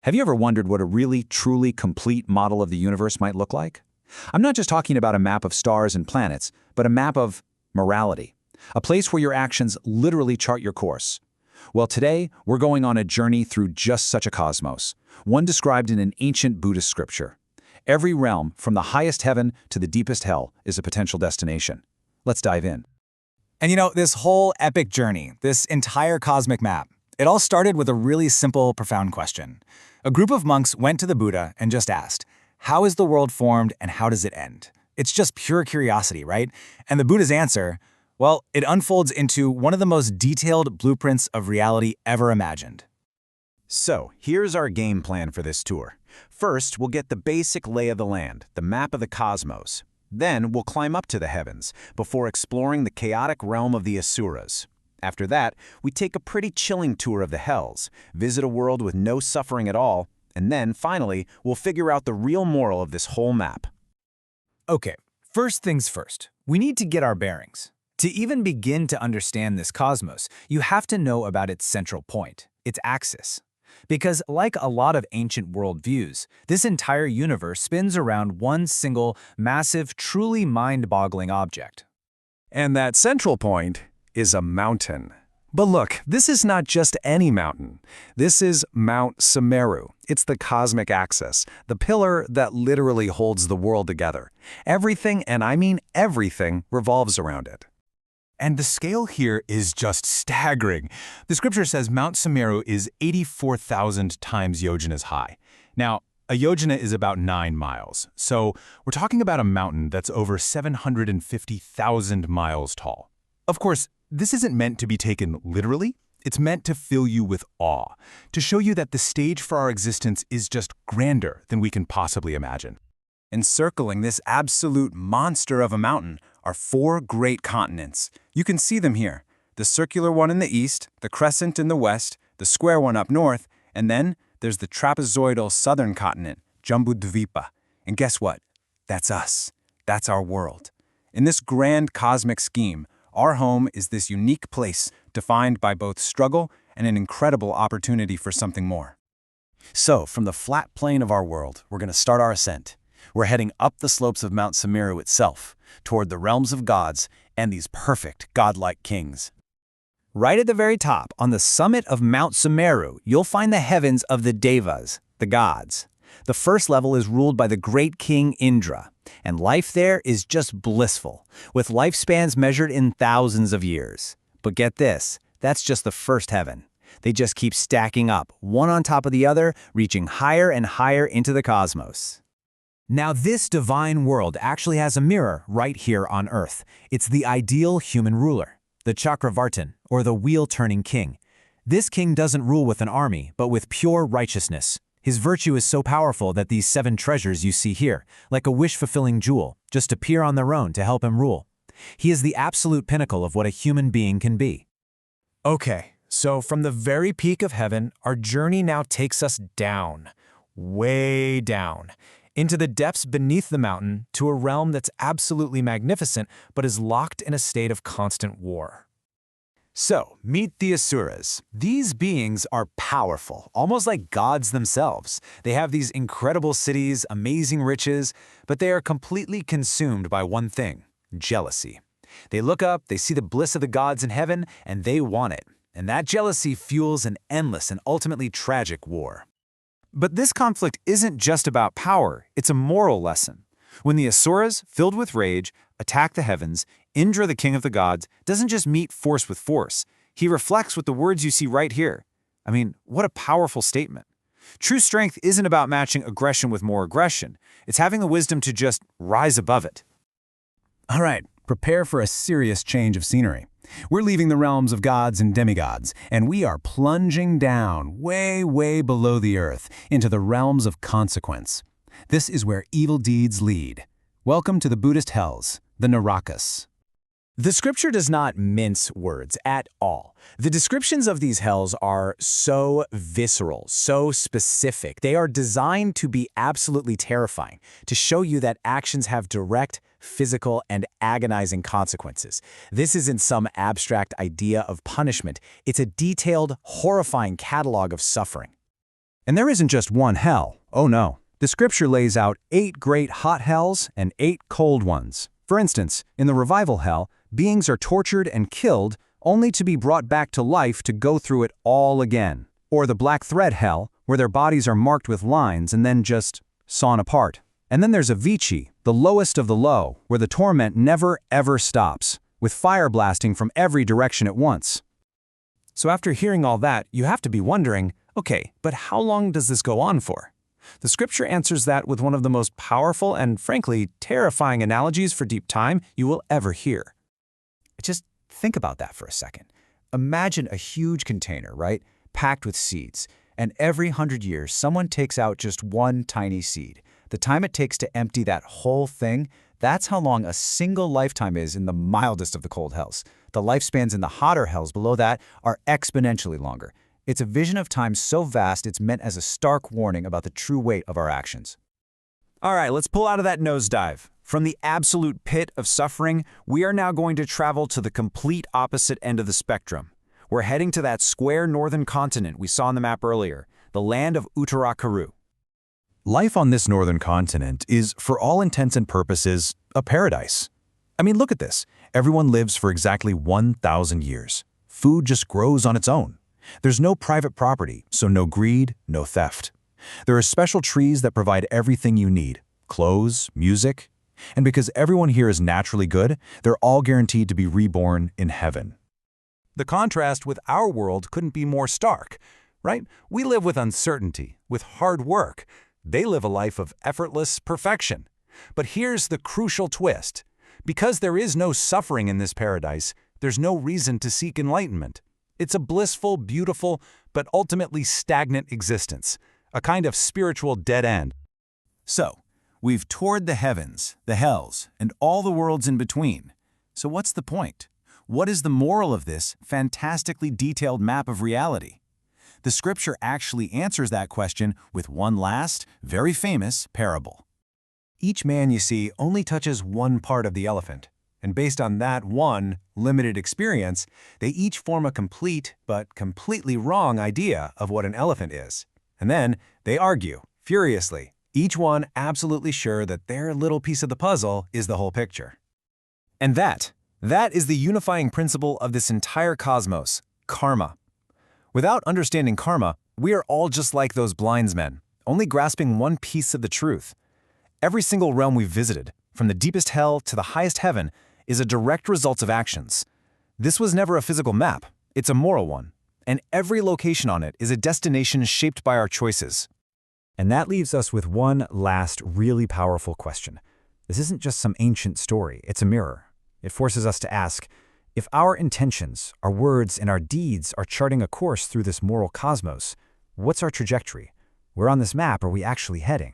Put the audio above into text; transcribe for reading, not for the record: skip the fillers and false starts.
Have you ever wondered what a really, truly complete model of the universe might look like? I'm not just talking about a map of stars and planets, but a map of morality, a place where your actions literally chart your course. Well, today, we're going on a journey through just such a cosmos, one described in an ancient Buddhist scripture. Every realm, from the highest heaven to the deepest hell, is a potential destination. Let's dive in. And this whole epic journey, this entire cosmic map, it all started with a really simple, profound question. A group of monks went to the Buddha and just asked, how is the world formed and how does it end? It's just pure curiosity, right? And the Buddha's answer, well, it unfolds into one of the most detailed blueprints of reality ever imagined. So, here's our game plan for this tour. First, we'll get the basic lay of the land, the map of the cosmos. Then, we'll climb up to the heavens, before exploring the chaotic realm of the asuras. After that, we take a pretty chilling tour of the hells, visit a world with no suffering at all, and then, finally, we'll figure out the real moral of this whole map. Okay, first things first. We need to get our bearings. To even begin to understand this cosmos, you have to know about its central point, its axis. Because, like a lot of ancient worldviews, this entire universe spins around one single, massive, truly mind-boggling object. And that central point is a mountain. But look, this is not just any mountain. This is Mount Sumeru. It's the cosmic axis, the pillar that literally holds the world together. Everything, and I mean everything, revolves around it. And the scale here is just staggering. The scripture says Mount Sumeru is 84,000 times yojanas high. Now, a yojana is about 9 miles, so we're talking about a mountain that's over 750,000 miles tall. Of course, this isn't meant to be taken literally. It's meant to fill you with awe, to show you that the stage for our existence is just grander than we can possibly imagine. Encircling this absolute monster of a mountain are 4 great continents. You can see them here. The circular one in the east, the crescent in the west, the square one up north, and then there's the trapezoidal southern continent, Jambudvipa. And guess what? That's us. That's our world. In this grand cosmic scheme, our home is this unique place defined by both struggle and an incredible opportunity for something more. So, from the flat plane of our world, we're going to start our ascent. We're heading up the slopes of Mount Sumeru itself, toward the realms of gods and these perfect godlike kings. Right at the very top, on the summit of Mount Sumeru, you'll find the heavens of the Devas, the gods. The first level is ruled by the great king Indra, and life there is just blissful, with lifespans measured in thousands of years. But get this, that's just the first heaven. They just keep stacking up, one on top of the other, reaching higher and higher into the cosmos. Now, this divine world actually has a mirror right here on Earth. It's the ideal human ruler, the Chakravartin, or the wheel-turning king. This king doesn't rule with an army, but with pure righteousness. His virtue is so powerful that these 7 treasures you see here, like a wish-fulfilling jewel, just appear on their own to help him rule. He is the absolute pinnacle of what a human being can be. Okay, so from the very peak of heaven, our journey now takes us down, way down, into the depths beneath the mountain to a realm that's absolutely magnificent but is locked in a state of constant war. So, meet the asuras. These beings are powerful, almost like gods themselves. They have these incredible cities, amazing riches, but they are completely consumed by one thing: jealousy. They look up, they see the bliss of the gods in heaven, and they want it. And that jealousy fuels an endless and ultimately tragic war. But this conflict isn't just about power, it's a moral lesson. When the asuras, filled with rage, attack the heavens, Indra, the king of the gods, doesn't just meet force with force. He reflects with the words you see right here. I mean, what a powerful statement. True strength isn't about matching aggression with more aggression. It's having the wisdom to just rise above it. All right, prepare for a serious change of scenery. We're leaving the realms of gods and demigods, and we are plunging down, way, way below the earth, into the realms of consequence. This is where evil deeds lead. Welcome to the Buddhist hells, the Narakas. The scripture does not mince words at all. The descriptions of these hells are so visceral, so specific. They are designed to be absolutely terrifying, to show you that actions have direct, physical, and agonizing consequences. This isn't some abstract idea of punishment. It's a detailed, horrifying catalog of suffering. And there isn't just one hell. Oh no. The scripture lays out 8 great hot hells and 8 cold ones. For instance, in the revival hell, beings are tortured and killed only to be brought back to life to go through it all again. Or the black thread hell, where their bodies are marked with lines and then just sawn apart. And then there's a Vici, the lowest of the low, where the torment never ever stops, with fire blasting from every direction at once. So after hearing all that, you have to be wondering, okay, but how long does this go on for? The scripture answers that with one of the most powerful and, frankly, terrifying analogies for deep time you will ever hear. Just think about that for a second. Imagine a huge container, right, packed with seeds, and every 100 years someone takes out just one tiny seed. The time it takes to empty that whole thing, that's how long a single lifetime is in the mildest of the cold hells. The lifespans in the hotter hells below that are exponentially longer. It's a vision of time so vast it's meant as a stark warning about the true weight of our actions. All right, let's pull out of that nosedive. From the absolute pit of suffering, we are now going to travel to the complete opposite end of the spectrum. We're heading to that square northern continent we saw on the map earlier, the land of Uttara-Karu. Life on this northern continent is, for all intents and purposes, a paradise. I mean, look at this. Everyone lives for exactly 1,000 years. Food just grows on its own. There's no private property, so no greed, no theft. There are special trees that provide everything you need: clothes, music. And because everyone here is naturally good, they're all guaranteed to be reborn in heaven. The contrast with our world couldn't be more stark, right? We live with uncertainty, with hard work. They live a life of effortless perfection. But here's the crucial twist. Because there is no suffering in this paradise, there's no reason to seek enlightenment. It's a blissful, beautiful, but ultimately stagnant existence, a kind of spiritual dead end. So, we've toured the heavens, the hells, and all the worlds in between. So what's the point? What is the moral of this fantastically detailed map of reality? The scripture actually answers that question with one last, very famous parable. Each man you see only touches one part of the elephant, and based on that one limited experience, they each form a complete but completely wrong idea of what an elephant is. And then they argue, furiously, each one absolutely sure that their little piece of the puzzle is the whole picture. And that is the unifying principle of this entire cosmos, karma. Without understanding karma, we are all just like those blindsmen, only grasping one piece of the truth. Every single realm we've visited, from the deepest hell to the highest heaven, is a direct result of actions. This was never a physical map, it's a moral one, and every location on it is a destination shaped by our choices. And that leaves us with one last really powerful question. This isn't just some ancient story, it's a mirror. It forces us to ask, if our intentions, our words, and our deeds are charting a course through this moral cosmos, what's our trajectory? Where on this map are we actually heading?